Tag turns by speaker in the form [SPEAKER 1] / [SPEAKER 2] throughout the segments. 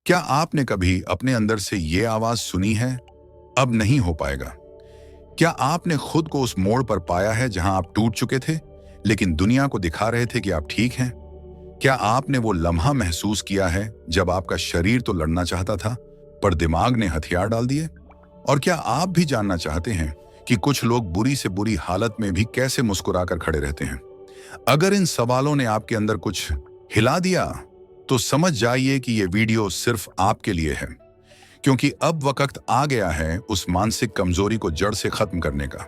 [SPEAKER 1] क्या आपने कभी अपने अंदर से ये आवाज सुनी है, अब नहीं हो पाएगा? क्या आपने खुद को उस मोड़ पर पाया है जहां आप टूट चुके थे, लेकिन दुनिया को दिखा रहे थे कि आप ठीक हैं? क्या आपने वो लम्हा महसूस किया है जब आपका शरीर तो लड़ना चाहता था, पर दिमाग ने हथियार डाल दिए? और क्या आप भी जानना चाहते हैं कि कुछ लोग बुरी से बुरी हालत में भी कैसे मुस्कुराकर खड़े रहते हैं? अगर इन सवालों ने आपके अंदर कुछ हिला दिया, तो समझ जाइए कि ये वीडियो सिर्फ आपके लिए है, क्योंकि अब वक्त आ गया है उस मानसिक कमजोरी को जड़ से खत्म करने का,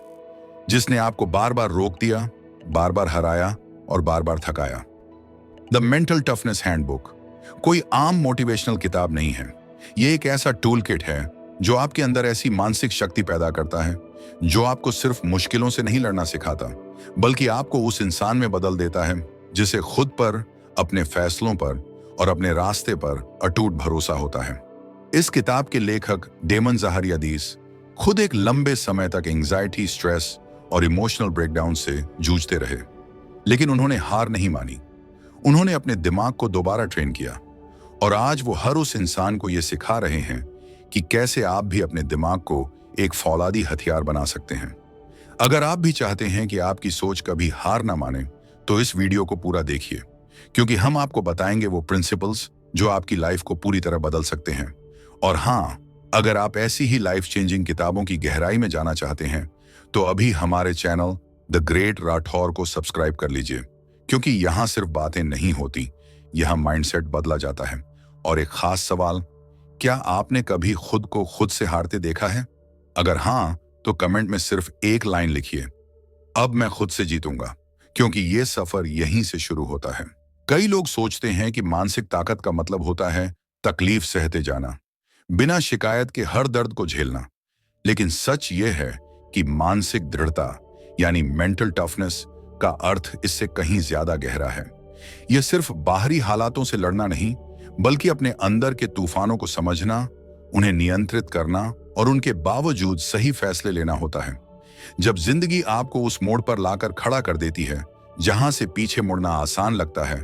[SPEAKER 1] जिसने आपको बार बार रोक दिया, बार बार हराया और बार बार थकाया। द मेंटल टफनेस हैंडबुक कोई आम मोटिवेशनल किताब नहीं है। ये एक ऐसा टूल किट है जो आपके अंदर ऐसी मानसिक शक्ति पैदा करता है जो आपको सिर्फ मुश्किलों से नहीं लड़ना सिखाता, बल्कि आपको उस इंसान में बदल देता है जिसे खुद पर, अपने फैसलों पर और अपने रास्ते पर अटूट भरोसा होता है। इस किताब के लेखक डेमन ज़हारियादीस खुद एक लंबे समय तक एंजाइटी, स्ट्रेस और इमोशनल ब्रेकडाउन से जूझते रहे, लेकिन उन्होंने हार नहीं मानी। उन्होंने अपने दिमाग को दोबारा ट्रेन किया और आज वो हर उस इंसान को ये सिखा रहे हैं कि कैसे आप भी अपने दिमाग को एक फौलादी हथियार बना सकते हैं। अगर आप भी चाहते हैं कि आपकी सोच कभी हार ना माने, तो इस वीडियो को पूरा देखिए, क्योंकि हम आपको बताएंगे वो प्रिंसिपल्स जो आपकी लाइफ को पूरी तरह बदल सकते हैं। और हाँ, अगर आप ऐसी ही लाइफ चेंजिंग किताबों की गहराई में जाना चाहते हैं, तो अभी हमारे चैनल द ग्रेट राठौर को सब्सक्राइब कर लीजिए, क्योंकि यहाँ सिर्फ बातें नहीं होती, यहाँ माइंडसेट बदला जाता है। और एक खास सवाल, क्या आपने कभी खुद को खुद से हारते देखा है? अगर हाँ, तो कमेंट में सिर्फ एक लाइन लिखिए, अब मैं खुद से जीतूंगा, क्योंकि ये सफर यहीं से शुरू होता है। कई लोग सोचते हैं कि मानसिक ताकत का मतलब होता है तकलीफ सहते जाना, बिना शिकायत के हर दर्द को झेलना। लेकिन सच ये है कि मानसिक दृढ़ता यानी मेंटल टफनेस का अर्थ इससे कहीं ज्यादा गहरा है। यह सिर्फ बाहरी हालातों से लड़ना नहीं, बल्कि अपने अंदर के तूफानों को समझना, उन्हें नियंत्रित करना और उनके बावजूद सही फैसले लेना होता है। जब जिंदगी आपको उस मोड़ पर लाकर खड़ा कर देती है जहां से पीछे मुड़ना आसान लगता है,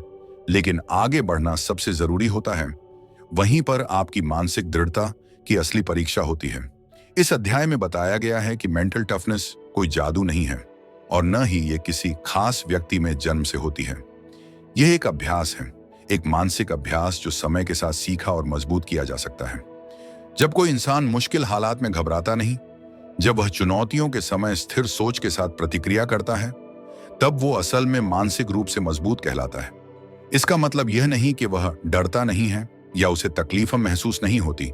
[SPEAKER 1] लेकिन आगे बढ़ना सबसे जरूरी होता है, वहीं पर आपकी मानसिक दृढ़ता की असली परीक्षा होती है। इस अध्याय में बताया गया है कि मेंटल टफनेस कोई जादू नहीं है और न ही ये किसी खास व्यक्ति में जन्म से होती है। यह एक अभ्यास है, एक मानसिक अभ्यास जो समय के साथ सीखा और मजबूत किया जा सकता है। जब कोई इंसान मुश्किल हालात में घबराता नहीं, जब वह चुनौतियों के समय स्थिर सोच के साथ प्रतिक्रिया करता है, तब वो असल में मानसिक रूप से मजबूत कहलाता है। इसका मतलब यह नहीं कि वह डरता नहीं है या उसे तकलीफ महसूस नहीं होती।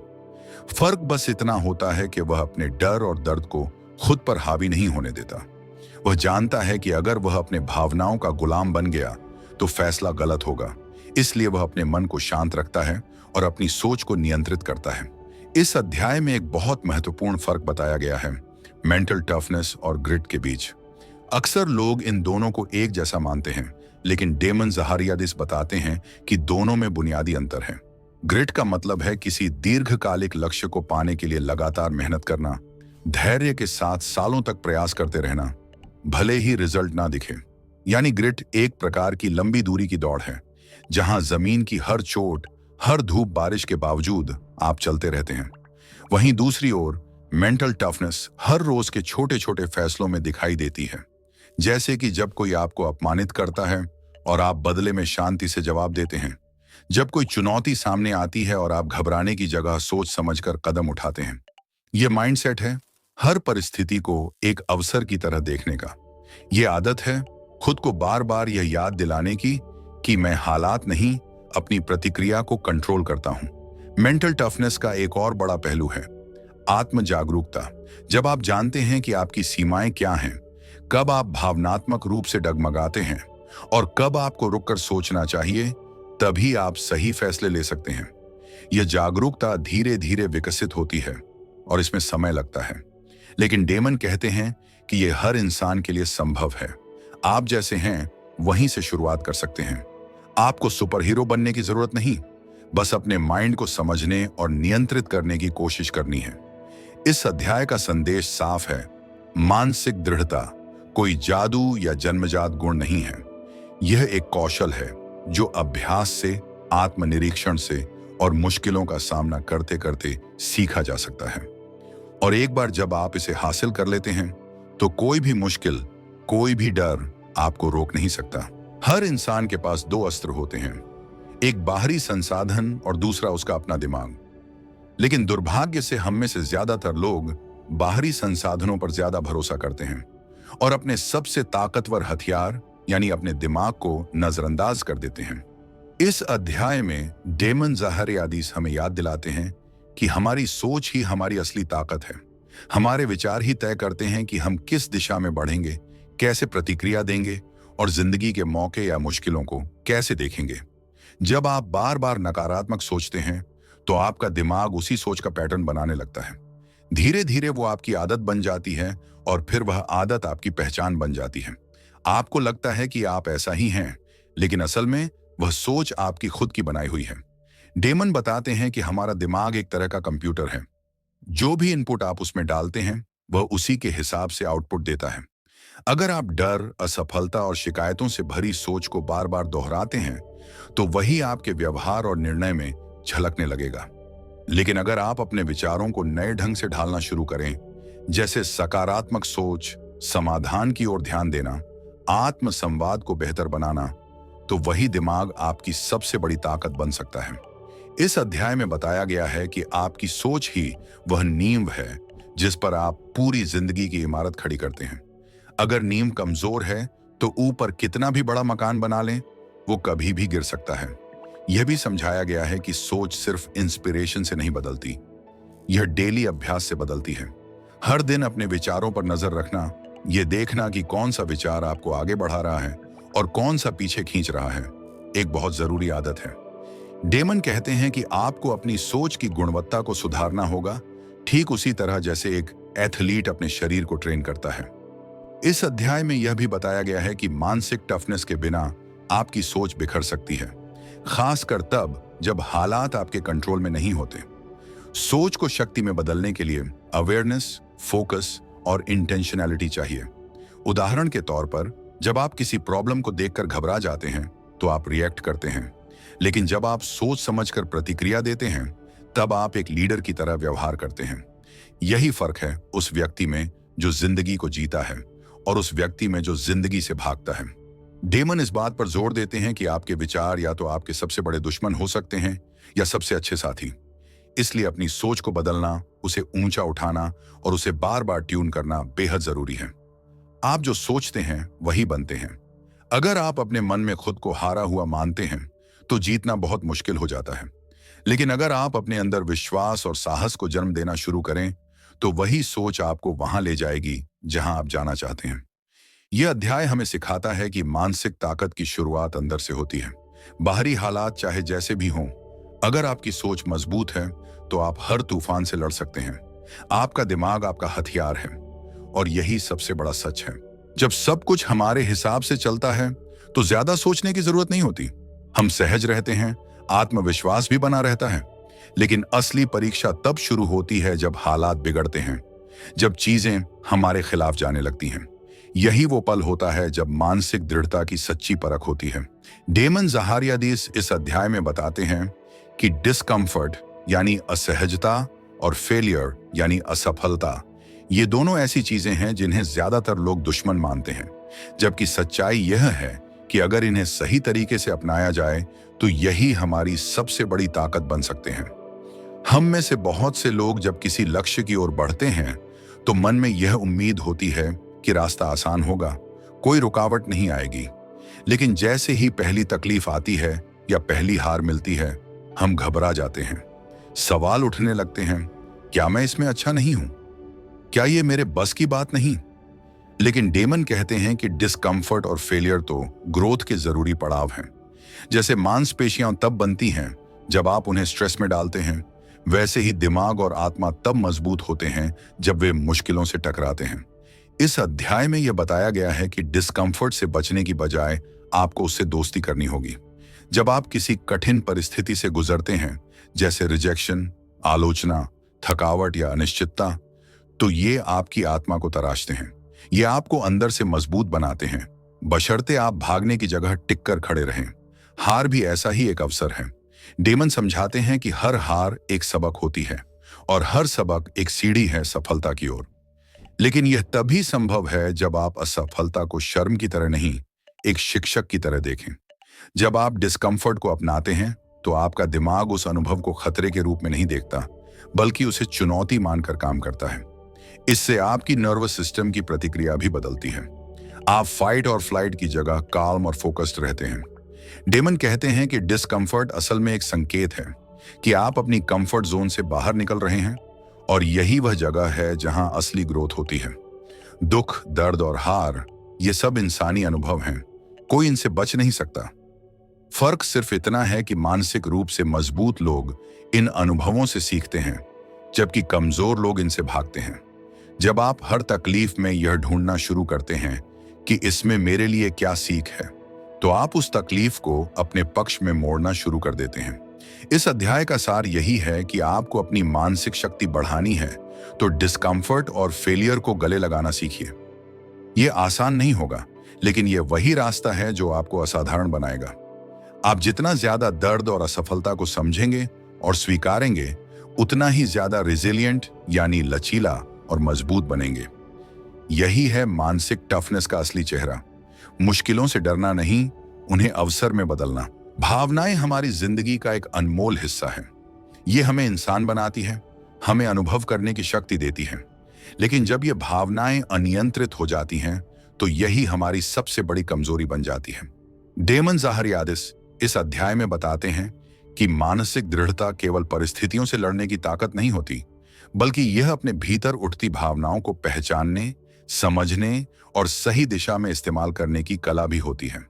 [SPEAKER 1] फर्क बस इतना होता है कि वह अपने डर और दर्द को खुद पर हावी नहीं होने देता। वह जानता है कि अगर वह अपने भावनाओं का गुलाम बन गया तो फैसला गलत होगा, इसलिए वह अपने मन को शांत रखता है और अपनी सोच को नियंत्रित करता है। इस अध्याय में एक बहुत महत्वपूर्ण फर्क बताया गया है मेंटल टफनेस और ग्रिट के बीच। अक्सर लोग इन दोनों को एक जैसा मानते हैं, लेकिन डेमन ज़हारियादीस बताते हैं कि दोनों में बुनियादी अंतर है। ग्रिट का मतलब है किसी दीर्घकालिक लक्ष्य को पाने के लिए लगातार मेहनत करना, धैर्य के साथ सालों तक प्रयास करते रहना, भले ही रिजल्ट ना दिखे। यानी ग्रिट एक प्रकार की लंबी दूरी की दौड़ है, जहां जमीन की हर चोट, हर धूप बारिश के बावजूद आप चलते रहते हैं। वहीं दूसरी ओर मेंटल टफनेस हर रोज के छोटे छोटे फैसलों में दिखाई देती है, जैसे कि जब कोई आपको अपमानित करता है और आप बदले में शांति से जवाब देते हैं, जब कोई चुनौती सामने आती है और आप घबराने की जगह सोच समझकर कदम उठाते हैं। यह माइंडसेट है हर परिस्थिति को एक अवसर की तरह देखने का। यह आदत है खुद को बार बार यह याद दिलाने की कि मैं हालात नहीं, अपनी प्रतिक्रिया को कंट्रोल करता हूं। मेंटल टफनेस का एक और बड़ा पहलू है आत्म जागरूकता। जब आप जानते हैं कि आपकी सीमाएं क्या हैं, कब आप भावनात्मक रूप से डगमगाते हैं और कब आपको रुककर सोचना चाहिए, तभी आप सही फैसले ले सकते हैं। यह जागरूकता धीरे धीरे विकसित होती है और इसमें समय लगता है, लेकिन डेमन कहते हैं कि यह हर इंसान के लिए संभव है। आप जैसे हैं वहीं से शुरुआत कर सकते हैं। आपको सुपर हीरो बनने की जरूरत नहीं, बस अपने माइंड को समझने और नियंत्रित करने की कोशिश करनी है। इस अध्याय का संदेश साफ है, मानसिक दृढ़ता कोई जादू या जन्मजात गुण नहीं है। यह एक कौशल है जो अभ्यास से, आत्मनिरीक्षण से और मुश्किलों का सामना करते करते सीखा जा सकता है। और एक बार जब आप इसे हासिल कर लेते हैं तो कोई भी मुश्किल, कोई भी डर आपको रोक नहीं सकता। हर इंसान के पास दो अस्त्र होते हैं, एक बाहरी संसाधन और दूसरा उसका अपना दिमाग। लेकिन दुर्भाग्य से हम में से ज्यादातर लोग बाहरी संसाधनों पर ज्यादा भरोसा करते हैं और अपने सबसे ताकतवर हथियार यानी अपने दिमाग को नजरअंदाज कर देते हैं। इस अध्याय में डेमन ज़ाहरियादीस हमें याद दिलाते हैं कि हमारी सोच ही हमारी असली ताकत है। हमारे विचार ही तय करते हैं कि हम किस दिशा में बढ़ेंगे, कैसे प्रतिक्रिया देंगे और जिंदगी के मौके या मुश्किलों को कैसे देखेंगे। जब आप बार बार नकारात्मक सोचते हैं तो आपका दिमाग उसी सोच का पैटर्न बनाने लगता है। धीरे धीरे वो आपकी आदत बन जाती है और फिर वह आदत आपकी पहचान बन जाती है। आपको लगता है कि आप ऐसा ही हैं, लेकिन असल में वह सोच आपकी खुद की बनाई हुई है। डेमन बताते हैं कि हमारा दिमाग एक तरह का कंप्यूटर है। जो भी इनपुट आप उसमें डालते हैं वह उसी के हिसाब से आउटपुट देता है। अगर आप डर, असफलता और शिकायतों से भरी सोच को बार बार दोहराते हैं तो वही आपके व्यवहार और निर्णय में झलकने लगेगा। लेकिन अगर आप अपने विचारों को नए ढंग से ढालना शुरू करें, जैसे सकारात्मक सोच, समाधान की ओर ध्यान देना, आत्म संवाद को बेहतर बनाना, तो वही दिमाग आपकी सबसे बड़ी ताकत बन सकता है। इस अध्याय में बताया गया है कि आपकी सोच ही वह नींव है जिस पर आप पूरी जिंदगी की इमारत खड़ी करते हैं। अगर नींव कमजोर है तो ऊपर कितना भी बड़ा मकान बना लें, वो कभी भी गिर सकता है। यह भी समझाया गया है कि सोच सिर्फ इंस्पिरेशन से नहीं बदलती, यह डेली अभ्यास से बदलती है। हर दिन अपने विचारों पर नजर रखना, यह देखना कि कौन सा विचार आपको आगे बढ़ा रहा है और कौन सा पीछे खींच रहा है, एक बहुत जरूरी आदत है। डेमन कहते हैं कि आपको अपनी सोच की गुणवत्ता को सुधारना होगा, ठीक उसी तरह जैसे एक एथलीट अपने शरीर को ट्रेन करता है। इस अध्याय में यह भी बताया गया है कि मानसिक टफनेस के बिना आपकी सोच बिखर सकती है, खासकर तब जब हालात आपके कंट्रोल में नहीं होते। सोच को शक्ति में बदलने के लिए अवेयरनेस, फोकस और इंटेंशनैलिटी चाहिए। उदाहरण के तौर पर, जब आप किसी प्रॉब्लम को देखकर घबरा जाते हैं तो आप रिएक्ट करते हैं, लेकिन जब आप सोच समझकर प्रतिक्रिया देते हैं तब आप एक लीडर की तरह व्यवहार करते हैं। यही फर्क है उस व्यक्ति में जो जिंदगी को जीता है और उस व्यक्ति में जो जिंदगी से भागता है। डेमन इस बात पर जोर देते हैं कि आपके विचार या तो आपके सबसे बड़े दुश्मन हो सकते हैं या सबसे अच्छे साथी। इसलिए अपनी सोच को बदलना, उसे ऊंचा उठाना और उसे बार बार ट्यून करना बेहद जरूरी है। आप जो सोचते हैं वही बनते हैं। अगर आप अपने मन में खुद को हारा हुआ मानते हैं तो जीतना बहुत मुश्किल हो जाता है। लेकिन अगर आप अपने अंदर विश्वास और साहस को जन्म देना शुरू करें तो वही सोच आपको वहां ले जाएगी जहां आप जाना चाहते हैं। यह अध्याय हमें सिखाता है कि मानसिक ताकत की शुरुआत अंदर से होती है। बाहरी हालात चाहे जैसे भी हों, अगर आपकी सोच मजबूत है तो आप हर तूफान से लड़ सकते हैं। आपका दिमाग आपका हथियार है और यही सबसे बड़ा सच है। जब सब कुछ हमारे हिसाब से चलता है तो ज्यादा सोचने की जरूरत नहीं होती। हम सहज रहते हैं, आत्मविश्वास भी बना रहता है। लेकिन असली परीक्षा तब शुरू होती है जब हालात बिगड़ते हैं, जब चीजें हमारे खिलाफ जाने लगती हैं। यही वो पल होता है जब मानसिक दृढ़ता की सच्ची परख होती है। डेमन ज़ाहरियादीस इस अध्याय में बताते हैं कि डिस्कम्फर्ट यानी असहजता और फेलियर यानी असफलता, ये दोनों ऐसी चीजें हैं जिन्हें ज्यादातर लोग दुश्मन मानते हैं, जबकि सच्चाई यह है कि अगर इन्हें सही तरीके से अपनाया जाए तो यही हमारी सबसे बड़ी ताकत बन सकते हैं। हम में से बहुत से लोग जब किसी लक्ष्य की ओर बढ़ते हैं तो मन में यह उम्मीद होती है कि रास्ता आसान होगा, कोई रुकावट नहीं आएगी। लेकिन जैसे ही पहली तकलीफ आती है या पहली हार मिलती है, हम घबरा जाते हैं। सवाल उठने लगते हैं, क्या मैं इसमें अच्छा नहीं हूं? क्या ये मेरे बस की बात नहीं? लेकिन डेमन कहते हैं कि डिस्कम्फर्ट और फेलियर तो ग्रोथ के जरूरी पड़ाव हैं। जैसे मांसपेशियां तब बनती हैं जब आप उन्हें स्ट्रेस में डालते हैं, वैसे ही दिमाग और आत्मा तब मजबूत होते हैं जब वे मुश्किलों से टकराते हैं। इस अध्याय में यह बताया गया है कि डिस्कम्फर्ट से बचने की बजाय आपको उससे दोस्ती करनी होगी। जब आप किसी कठिन परिस्थिति से गुजरते हैं, जैसे रिजेक्शन, आलोचना, थकावट या अनिश्चितता, तो ये आपकी आत्मा को तराशते हैं। ये आपको अंदर से मजबूत बनाते हैं, बशर्ते आप भागने की जगह टिक कर खड़े रहें। हार भी ऐसा ही एक अवसर है। डेमन समझाते हैं कि हर हार एक सबक होती है और हर सबक एक सीढ़ी है सफलता की ओर। लेकिन यह तभी संभव है जब आप असफलता को शर्म की तरह नहीं, एक शिक्षक की तरह देखें। जब आप डिस्कम्फर्ट को अपनाते हैं तो आपका दिमाग उस अनुभव को खतरे के रूप में नहीं देखता, बल्कि उसे चुनौती मानकर काम करता है। इससे आपकी नर्वस सिस्टम की प्रतिक्रिया भी बदलती है। आप फाइट और फ्लाइट की जगह काल्म और फोकस्ड रहते हैं। डेमन कहते हैं कि डिस्कम्फर्ट असल में एक संकेत है कि आप अपनी कंफर्ट जोन से बाहर निकल रहे हैं, और यही वह जगह है जहां असली ग्रोथ होती है। दुख, दर्द और हार, ये सब इंसानी अनुभव हैं, कोई इनसे बच नहीं सकता। फर्क सिर्फ इतना है कि मानसिक रूप से मजबूत लोग इन अनुभवों से सीखते हैं, जबकि कमजोर लोग इनसे भागते हैं। जब आप हर तकलीफ में यह ढूंढना शुरू करते हैं कि इसमें मेरे लिए क्या सीख है, तो आप उस तकलीफ को अपने पक्ष में मोड़ना शुरू कर देते हैं। इस अध्याय का सार यही है कि आपको अपनी मानसिक शक्ति बढ़ानी है तो डिस्कम्फर्ट और फेलियर को गले लगाना सीखिए। यह आसान नहीं होगा, लेकिन यह वही रास्ता है जो आपको असाधारण बनाएगा। आप जितना ज्यादा दर्द और असफलता को समझेंगे और स्वीकारेंगे, उतना ही ज्यादा रिजिलियंट यानी लचीला और मजबूत बनेंगे। यही है मानसिक टफनेस का असली चेहरा। मुश्किलों से डरना नहीं, उन्हें अवसर में बदलना। भावनाएं हमारी जिंदगी का एक अनमोल हिस्सा है। ये हमें इंसान बनाती है, हमें अनुभव करने की शक्ति देती है। लेकिन जब ये भावनाएं अनियंत्रित हो जाती हैं, तो यही हमारी सबसे बड़ी कमजोरी बन जाती है। डेमन ज़ाहरियादिस इस अध्याय में बताते हैं कि मानसिक दृढ़ता केवल परिस्थितियों से लड़ने की ताकत नहीं होती, बल्कि यह अपने भीतर उठती भावनाओं को पहचानने, समझने और सही दिशा में इस्तेमाल करने की कला भी होती है।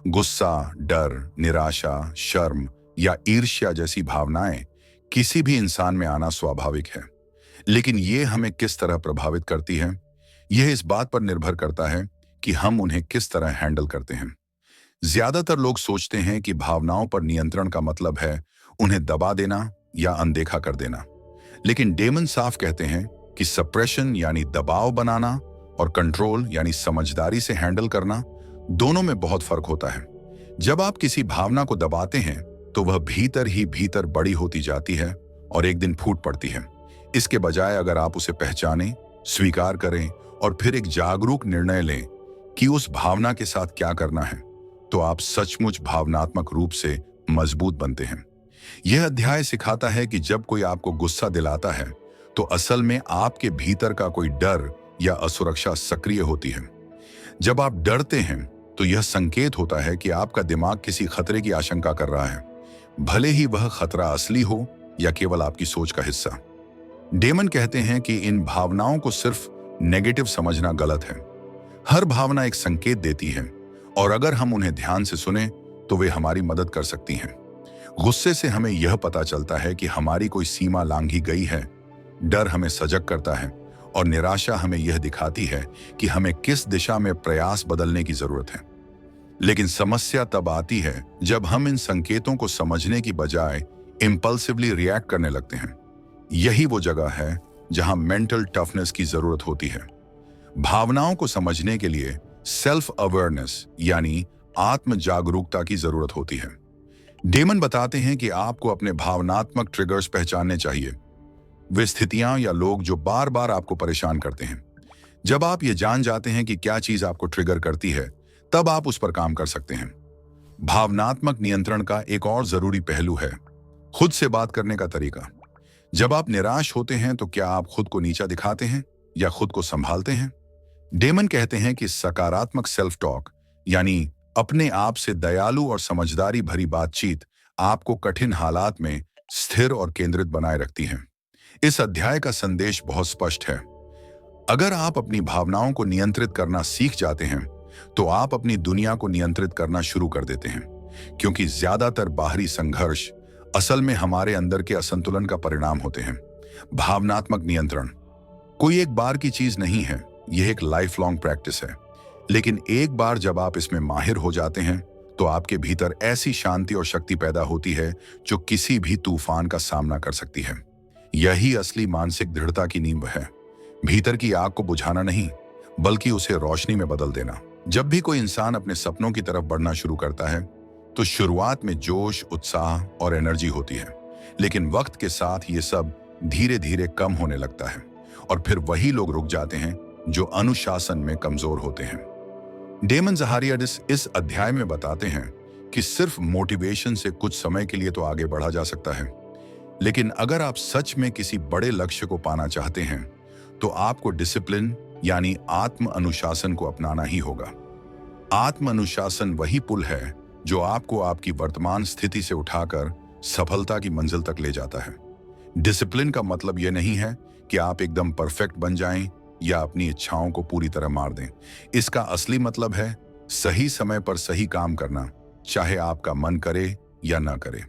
[SPEAKER 1] गुस्सा, डर, निराशा, शर्म या ईर्ष्या जैसी भावनाएं किसी भी इंसान में आना स्वाभाविक है, लेकिन ये हमें किस तरह प्रभावित करती है, यह इस बात पर निर्भर करता है कि हम उन्हें किस तरह हैंडल करते हैं। ज्यादातर लोग सोचते हैं कि भावनाओं पर नियंत्रण का मतलब है उन्हें दबा देना या अनदेखा कर देना, लेकिन डेमन साफ कहते हैं कि सप्रेशन यानी दबाव बनाना और कंट्रोल यानी समझदारी से हैंडल करना, दोनों में बहुत फर्क होता है। जब आप किसी भावना को दबाते हैं तो वह भीतर ही भीतर बड़ी होती जाती है और एक दिन फूट पड़ती है। इसके बजाय अगर आप उसे पहचानें, स्वीकार करें और फिर एक जागरूक निर्णय लें कि उस भावना के साथ क्या करना है, तो आप सचमुच भावनात्मक रूप से मजबूत बनते हैं। यह अध्याय सिखाता है कि जब कोई आपको गुस्सा दिलाता है तो असल में आपके भीतर का कोई डर या असुरक्षा सक्रिय होती है। जब आप डरते हैं तो यह संकेत होता है कि आपका दिमाग किसी खतरे की आशंका कर रहा है, भले ही वह खतरा असली हो या केवल आपकी सोच का हिस्सा। डेमन कहते हैं कि इन भावनाओं को सिर्फ नेगेटिव समझना गलत है। हर भावना एक संकेत देती है, और अगर हम उन्हें ध्यान से सुने तो वे हमारी मदद कर सकती हैं। गुस्से से हमें यह पता चलता है कि हमारी कोई सीमा लांघी गई है, डर हमें सजग करता है और निराशा हमें यह दिखाती है कि हमें किस दिशा में प्रयास बदलने की जरूरत है। लेकिन समस्या तब आती है जब हम इन संकेतों को समझने की बजाय इंपल्सिवली रिएक्ट करने लगते हैं। यही वो जगह है जहां मेंटल टफनेस की जरूरत होती है। भावनाओं को समझने के लिए सेल्फ अवेयरनेस यानी आत्म जागरूकता की जरूरत होती है। डेमन बताते हैं कि आपको अपने भावनात्मक ट्रिगर्स पहचानने चाहिए, वे स्थितियां या लोग जो बार बार आपको परेशान करते हैं। जब आप ये जान जाते हैं कि क्या चीज आपको ट्रिगर करती है, तब आप उस पर काम कर सकते हैं। भावनात्मक नियंत्रण का एक और जरूरी पहलू है खुद से बात करने का तरीका। जब आप निराश होते हैं तो क्या आप खुद को नीचा दिखाते हैं या खुद को संभालते हैं? डेमन कहते हैं कि सकारात्मक सेल्फ टॉक यानी अपने आप से दयालु और समझदारी भरी बातचीत आपको कठिन हालात में स्थिर और केंद्रित बनाए रखती है। इस अध्याय का संदेश बहुत स्पष्ट है। अगर आप अपनी भावनाओं को नियंत्रित करना सीख जाते हैं तो आप अपनी दुनिया को नियंत्रित करना शुरू कर देते हैं, क्योंकि ज्यादातर बाहरी संघर्ष असल में हमारे अंदर के असंतुलन का परिणाम होते हैं। भावनात्मक नियंत्रण कोई एक बार की चीज नहीं है, यह एक लाइफ लॉन्ग प्रैक्टिस है। लेकिन एक बार जब आप इसमें माहिर हो जाते हैं तो आपके भीतर ऐसी शांति और शक्ति पैदा होती है जो किसी भी तूफान का सामना कर सकती है। यही असली मानसिक दृढ़ता की नींव है। भीतर की आग को बुझाना नहीं, बल्कि उसे रोशनी में बदल देना। जब भी कोई इंसान अपने सपनों की तरफ बढ़ना शुरू करता है तो शुरुआत में जोश, उत्साह और एनर्जी होती है, लेकिन वक्त के साथ ये सब धीरे धीरे कम होने लगता है और फिर वही लोग रुक जाते हैं जो अनुशासन में कमजोर होते हैं। डेमन जहारियाडिस इस अध्याय में बताते हैं कि सिर्फ मोटिवेशन से कुछ समय के लिए तो आगे बढ़ा जा सकता है, लेकिन अगर आप सच में किसी बड़े लक्ष्य को पाना चाहते हैं तो आपको डिसिप्लिन यानी आत्म अनुशासन को अपनाना ही होगा। आत्म अनुशासन वही पुल है जो आपको आपकी वर्तमान स्थिति से उठाकर सफलता की मंजिल तक ले जाता है। डिसिप्लिन का मतलब यह नहीं है कि आप एकदम परफेक्ट बन जाएं या अपनी इच्छाओं को पूरी तरह मार दें। इसका असली मतलब है सही समय पर सही काम करना, चाहे आपका मन करे या ना करे।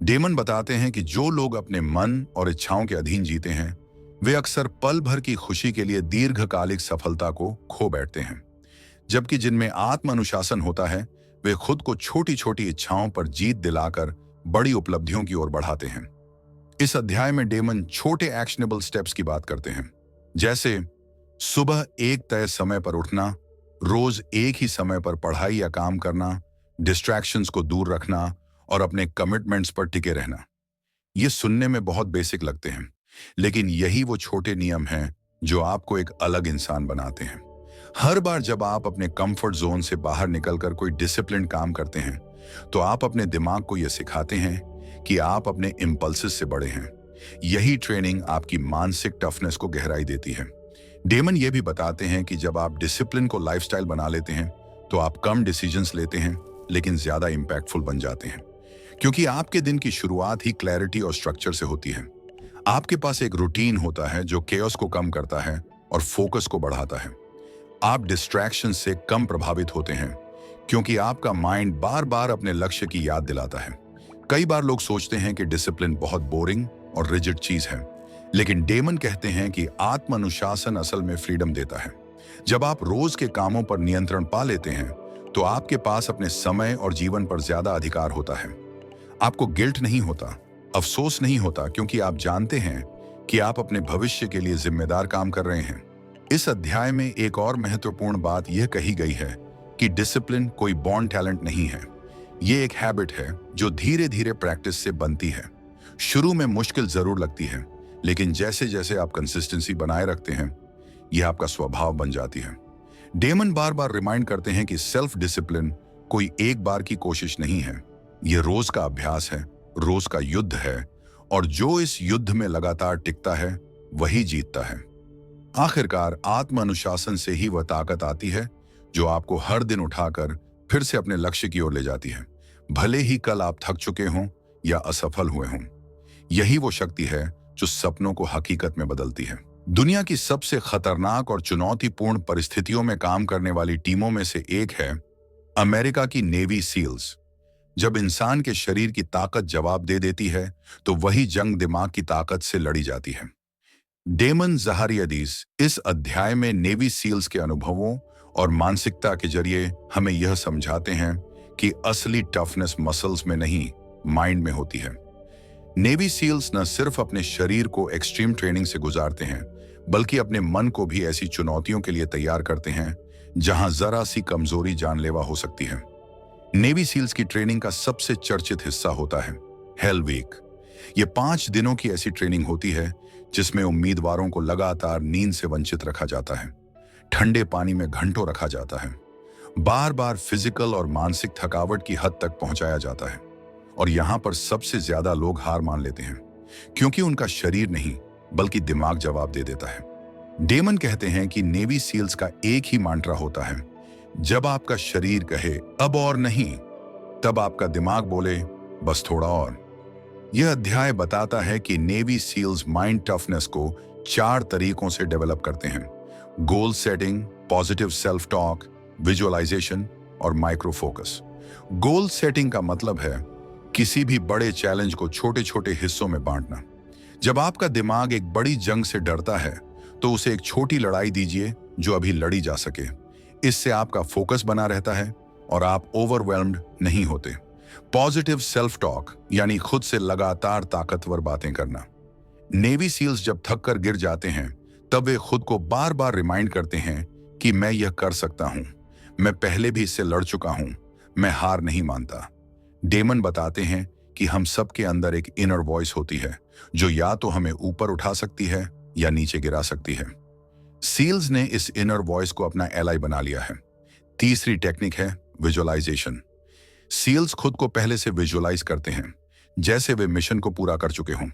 [SPEAKER 1] डेमन बताते हैं कि जो लोग अपने मन और इच्छाओं के अधीन जीते हैं वे अक्सर पल भर की खुशी के लिए दीर्घकालिक सफलता को खो बैठते हैं, जबकि जिनमें आत्म अनुशासन होता है वे खुद को छोटी छोटी इच्छाओं पर जीत दिलाकर बड़ी उपलब्धियों की ओर बढ़ाते हैं। इस अध्याय में डेमन छोटे एक्शनेबल स्टेप्स की बात करते हैं, जैसे सुबह एक तय समय पर उठना, रोज एक ही समय पर पढ़ाई या काम करना, डिस्ट्रैक्शंस को दूर रखना और अपने कमिटमेंट्स पर टिके रहना। ये सुनने में बहुत बेसिक लगते हैं, लेकिन यही वो छोटे नियम हैं जो आपको एक अलग इंसान बनाते हैं। हर बार जब आप अपने कंफर्ट जोन से बाहर निकलकर कोई डिसिप्लिन काम करते हैं तो आप अपने दिमाग को यह सिखाते हैं कि आप अपने इंपल्सेस से बड़े हैं। यही ट्रेनिंग आपकी मानसिक टफनेस को गहराई देती है। डेमन ये भी बताते हैं कि जब आप डिसिप्लिन को लाइफस्टाइल बना लेते हैं तो आप कम डिसीजंस लेते हैं लेकिन ज्यादा इंपैक्टफुल बन जाते हैं, क्योंकि आपके दिन की शुरुआत ही क्लैरिटी और स्ट्रक्चर से होती है। आपके पास एक रूटीन होता है जो केओस को कम करता है और फोकस को बढ़ाता है। आप डिस्ट्रैक्शन से कम प्रभावित होते हैं क्योंकि आपका माइंड बार बार अपने लक्ष्य की याद दिलाता है। कई बार लोग सोचते हैं कि डिसिप्लिन बहुत बोरिंग और रिजिड चीज है, लेकिन डेमन कहते हैं कि आत्म अनुशासन असल में फ्रीडम देता है। जब आप रोज के कामों पर नियंत्रण पा लेते हैं तो आपके पास अपने समय और जीवन पर ज्यादा अधिकार होता है। आपको गिल्ट नहीं होता, अफसोस नहीं होता, क्योंकि आप जानते हैं कि आप अपने भविष्य के लिए जिम्मेदार काम कर रहे हैं। इस अध्याय में एक और महत्वपूर्ण बात यह कही गई है कि डिसिप्लिन कोई बॉर्न टैलेंट नहीं है। ये एक हैबिट है जो धीरे धीरे प्रैक्टिस से बनती है। शुरू में मुश्किल जरूर लगती है, लेकिन जैसे जैसे आप कंसिस्टेंसी बनाए रखते हैं यह आपका स्वभाव बन जाती है। डेमन बार बार रिमाइंड करते हैं कि सेल्फ डिसिप्लिन कोई एक बार की कोशिश नहीं है, यह रोज का अभ्यास है, रोज का युद्ध है, और जो इस युद्ध में लगातार टिकता है वही जीतता है। आखिरकार आत्म अनुशासन से ही वह ताकत आती है जो आपको हर दिन उठाकर फिर से अपने लक्ष्य की ओर ले जाती है, भले ही कल आप थक चुके हों या असफल हुए हों। यही वो शक्ति है जो सपनों को हकीकत में बदलती है। दुनिया की सबसे खतरनाक और चुनौतीपूर्ण परिस्थितियों में काम करने वाली टीमों में से एक है अमेरिका की नेवी सील्स। जब इंसान के शरीर की ताकत जवाब दे देती है तो वही जंग दिमाग की ताकत से लड़ी जाती है। डेमन जहारियाडिस इस अध्याय में नेवी सील्स के अनुभवों और मानसिकता के जरिए हमें यह समझाते हैं कि असली टफनेस मसल्स में नहीं, माइंड में होती है। नेवी सील्स न सिर्फ अपने शरीर को एक्सट्रीम ट्रेनिंग से गुजारते हैं, बल्कि अपने मन को भी ऐसी चुनौतियों के लिए तैयार करते हैं जहां जरा सी कमजोरी जानलेवा हो सकती है। नेवी सील्स की ट्रेनिंग का सबसे चर्चित हिस्सा होता है हेल वीक। ये 5 दिनों की ऐसी ट्रेनिंग होती है जिसमें उम्मीदवारों को लगातार नींद से वंचित रखा जाता है, ठंडे पानी में घंटों रखा जाता है, बार बार फिजिकल और मानसिक थकावट की हद तक पहुंचाया जाता है। और यहां पर सबसे ज्यादा लोग हार मान लेते हैं क्योंकि उनका शरीर नहीं बल्कि दिमाग जवाब दे देता है। डेमन कहते हैं कि नेवी सील्स का एक ही मंत्र होता है, जब आपका शरीर कहे अब और नहीं, तब आपका दिमाग बोले बस थोड़ा और। यह अध्याय बताता है कि नेवी सील्स माइंड टफनेस को 4 तरीकों से डेवलप करते हैं: goal setting, positive self talk, visualisation और माइक्रो फोकस। गोल सेटिंग का मतलब है किसी भी बड़े चैलेंज को छोटे छोटे हिस्सों में बांटना। जब आपका दिमाग एक बड़ी जंग से डरता है तो उसे एक छोटी लड़ाई दीजिए जो अभी लड़ी जा सके। इससे आपका फोकस बना रहता है और आप ओवरवेल्म्ड नहीं होते। पॉजिटिव सेल्फ टॉक यानी खुद से लगातार ताकतवर बातें करना। नेवी सील्स जब थक कर गिर जाते हैं तब वे खुद को बार बार रिमाइंड करते हैं कि मैं यह कर सकता हूं, मैं पहले भी इससे लड़ चुका हूं, मैं हार नहीं मानता। डेमन बताते हैं कि हम सब के अंदर एक इनर वॉइस होती है जो या तो हमें ऊपर उठा सकती है या नीचे गिरा सकती है। सील्स ने इस इनर वॉइस को अपना एलाई बना लिया है। तीसरी टेक्निक है विजुअलाइजेशन। सील्स खुद को पहले से विजुअलाइज करते हैं, जैसे वे मिशन को पूरा कर चुके हों।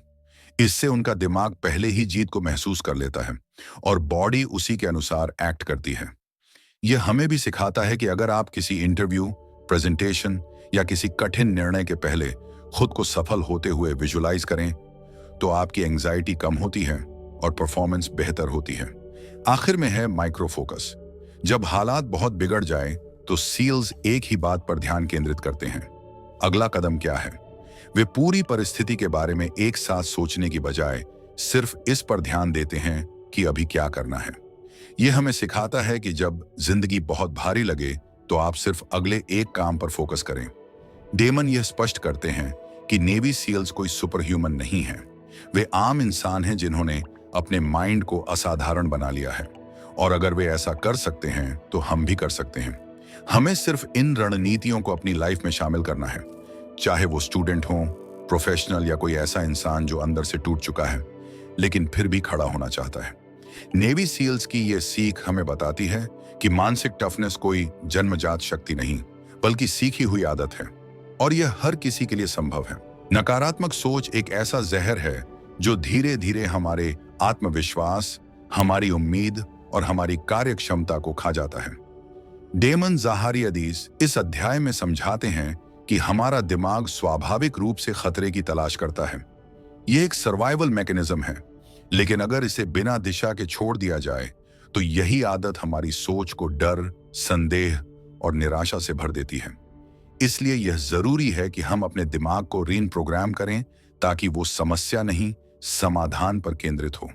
[SPEAKER 1] इससे उनका दिमाग पहले ही जीत को महसूस कर लेता है और बॉडी उसी के अनुसार एक्ट करती है। यह हमें भी सिखाता है कि अगर आप किसी इंटरव्यू, प्रेजेंटेशन या किसी कठिन निर्णय के पहले खुद को सफल होते हुए विजुअलाइज करें, तो आपकी एंजाइटी कम होती है और परफॉर्मेंस बेहतर होती है। आखिर में है माइक्रो फोकस। जब हालात बहुत बिगड़ जाए तो सील्स एक ही बात पर ध्यान केंद्रित करते हैं। अगला कदम क्या है? वे पूरी परिस्थिति के बारे में एक साथ सोचने की बजाय सिर्फ इस पर ध्यान देते हैं कि अभी क्या करना है। यह हमें सिखाता है कि जब जिंदगी बहुत भारी लगे तो आप सिर्फ अगले एक काम पर फोकस करें। डेमन यह स्पष्ट करते हैं कि नेवी सील्स कोई सुपर ह्यूमन नहीं है। वे आम इंसान हैं जिन्होंने अपने माइंड को असाधारण बना लिया है, और अगर वे ऐसा कर सकते हैं तो हम भी कर सकते हैं। हमें सिर्फ इन रणनीतियों को अपनी लाइफ में शामिल करना है, चाहे वो स्टूडेंट हो, प्रोफेशनल या कोई ऐसा इंसान जो अंदर से टूट चुका है लेकिन फिर भी खड़ा होना चाहता है। नेवी सील्स की यह सीख हमें बताती है कि मानसिक टफनेस कोई जन्मजात शक्ति नहीं, बल्कि सीखी हुई आदत है, और यह हर किसी के लिए संभव है। नकारात्मक सोच एक ऐसा जहर है जो धीरे धीरे हमारे आत्मविश्वास, हमारी उम्मीद और हमारी कार्य क्षमता को खा जाता है। डेमन ज़ाहारी अदीस इस अध्याय में समझाते हैं कि हमारा दिमाग स्वाभाविक रूप से खतरे की तलाश करता है। यह एक सर्वाइवल मैकेनिज्म है, लेकिन अगर इसे बिना दिशा के छोड़ दिया जाए तो यही आदत हमारी सोच को डर, संदेह और निराशा से भर देती है। इसलिए यह जरूरी है कि हम अपने दिमाग को रीप्रोग्राम करें ताकि वो समस्या नहीं, समाधान पर केंद्रित हो।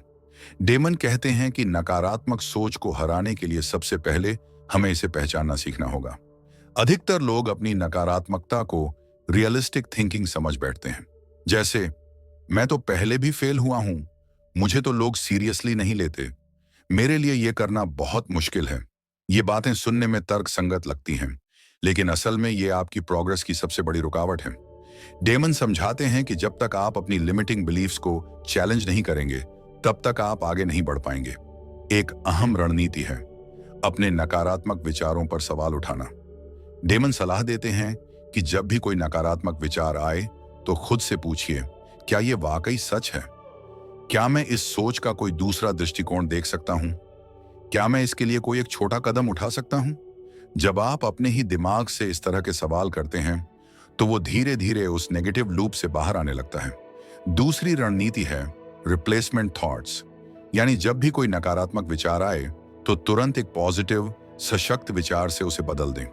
[SPEAKER 1] डेमन कहते हैं कि नकारात्मक सोच को हराने के लिए सबसे पहले हमें इसे पहचानना सीखना होगा। अधिकतर लोग अपनी नकारात्मकता को रियलिस्टिक थिंकिंग समझ बैठते हैं, जैसे मैं तो पहले भी फेल हुआ हूं, मुझे तो लोग सीरियसली नहीं लेते, मेरे लिए यह करना बहुत मुश्किल है। ये बातें सुनने में तर्क संगत लगती हैं, लेकिन असल में ये आपकी प्रोग्रेस की सबसे बड़ी रुकावट है। डेमन समझाते हैं कि जब तक आप अपनी लिमिटिंग बिलीफ्स को चैलेंज नहीं करेंगे, तब तक आप आगे नहीं बढ़ पाएंगे। एक अहम रणनीति है अपने नकारात्मक विचारों पर सवाल उठाना। डेमन सलाह देते हैं कि जब भी कोई नकारात्मक विचार आए तो खुद से पूछिए, क्या यह वाकई सच है? क्या मैं इस सोच का कोई दूसरा दृष्टिकोण देख सकता हूं? क्या मैं इसके लिए कोई एक छोटा कदम उठा सकता हूं? जब आप अपने ही दिमाग से इस तरह के सवाल करते हैं तो वो धीरे धीरे उस नेगेटिव लूप से बाहर आने लगता है। दूसरी रणनीति है रिप्लेसमेंट थॉट्स, यानी जब भी कोई नकारात्मक विचार आए तो तुरंत एक पॉजिटिव, सशक्त विचार से उसे बदल दें।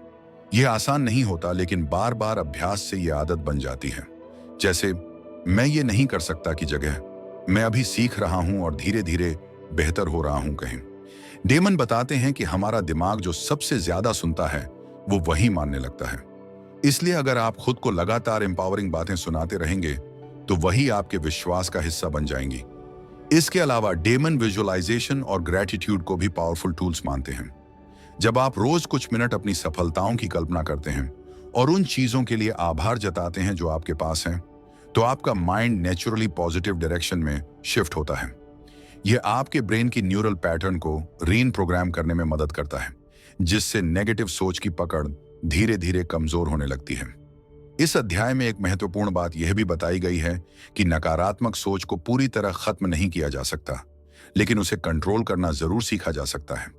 [SPEAKER 1] यह आसान नहीं होता, लेकिन बार बार अभ्यास से यह आदत बन जाती है। जैसे मैं ये नहीं कर सकता की जगह मैं अभी सीख रहा हूं और धीरे धीरे बेहतर हो रहा हूं कहें। डेमन बताते हैं कि हमारा दिमाग जो सबसे ज्यादा सुनता है वो वही मानने लगता है। इसलिए अगर आप खुद को लगातार एम्पावरिंग बातें सुनाते रहेंगे तो वही आपके विश्वास का हिस्सा बन जाएंगी। इसके अलावा डेमन विजुअलाइजेशन और ग्रेटिट्यूड को भी पावरफुल टूल्स मानते हैं। जब आप रोज कुछ मिनट अपनी सफलताओं की कल्पना करते हैं और उन चीजों के लिए आभार जताते हैं जो आपके पास हैं, तो आपका माइंड नेचुरली पॉजिटिव डायरेक्शन में शिफ्ट होता है। यह आपके ब्रेन की न्यूरल पैटर्न को रीप्रोग्राम करने में मदद करता है, जिससे नेगेटिव सोच की पकड़ धीरे धीरे कमजोर होने लगती है। इस अध्याय में एक महत्वपूर्ण बात यह भी बताई गई है कि नकारात्मक सोच को पूरी तरह खत्म नहीं किया जा सकता, लेकिन उसे कंट्रोल करना जरूर सीखा जा सकता है।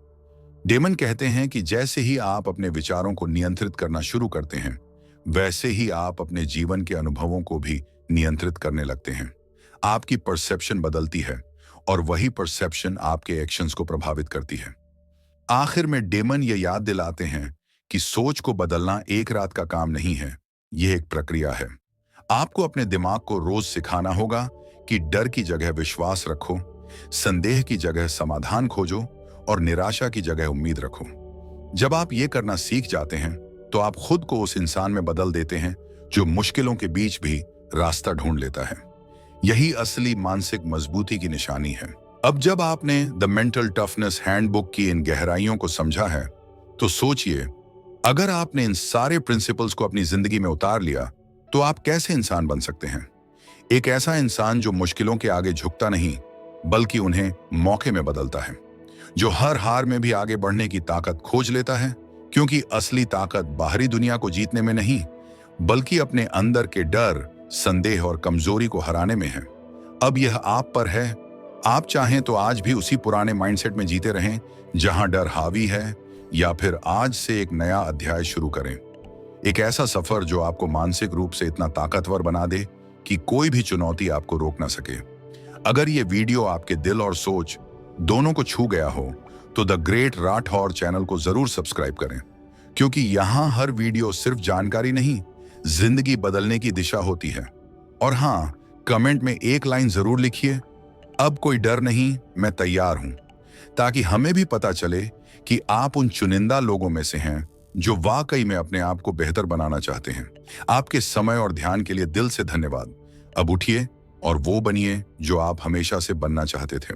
[SPEAKER 1] डेमन कहते हैं कि जैसे ही आप अपने विचारों को नियंत्रित करना शुरू करते हैं, वैसे ही आप अपने जीवन के अनुभवों को भी नियंत्रित करने लगते हैं। आपकी परसेप्शन बदलती है और वही परसेप्शन आपके एक्शंस को प्रभावित करती है। आखिर में डेमन ये याद दिलाते हैं कि सोच को बदलना एक रात का काम नहीं है, यह एक प्रक्रिया है। आपको अपने दिमाग को रोज सिखाना होगा कि डर की जगह विश्वास रखो, संदेह की जगह समाधान खोजो और निराशा की जगह उम्मीद रखो। जब आप ये करना सीख जाते हैं तो आप खुद को उस इंसान में बदल देते हैं जो मुश्किलों के बीच भी रास्ता ढूंढ लेता है। यही असली मानसिक मजबूती की निशानी है। अब जब आपने द मेंटल टफनेस हैंडबुक की इन गहराइयों को समझा है, तो सोचिए, अगर आपने इन सारे प्रिंसिपल्स को अपनी जिंदगी में उतार लिया तो आप कैसे इंसान बन सकते हैं? एक ऐसा इंसान जो मुश्किलों के आगे झुकता नहीं, बल्कि उन्हें मौके में बदलता है, जो हर हार में भी आगे बढ़ने की ताकत खोज लेता है, क्योंकि असली ताकत बाहरी दुनिया को जीतने में नहीं, बल्कि अपने अंदर के डर, संदेह और कमजोरी को हराने में है। अब यह आप पर है। आप चाहें तो आज भी उसी पुराने माइंडसेट में जीते रहें जहां डर हावी है, या फिर आज से एक नया अध्याय शुरू करें। एक ऐसा सफर जो आपको मानसिक रूप से इतना ताकतवर बना दे कि कोई भी चुनौती आपको रोक ना सके। अगर ये वीडियो आपके दिल और सोच दोनों को छू गया हो तो द ग्रेट राठौर चैनल को जरूर सब्सक्राइब करें, क्योंकि यहाँ हर वीडियो सिर्फ जानकारी नहीं, जिंदगी बदलने की दिशा होती है। और हाँ, कमेंट में एक लाइन जरूर लिखिए, अब कोई डर नहीं, मैं तैयार हूं, ताकि हमें भी पता चले कि आप उन चुनिंदा लोगों में से हैं जो वाकई में अपने आप को बेहतर बनाना चाहते हैं। आपके समय और ध्यान के लिए दिल से धन्यवाद। अब उठिए और वो बनिए जो आप हमेशा से बनना चाहते थे।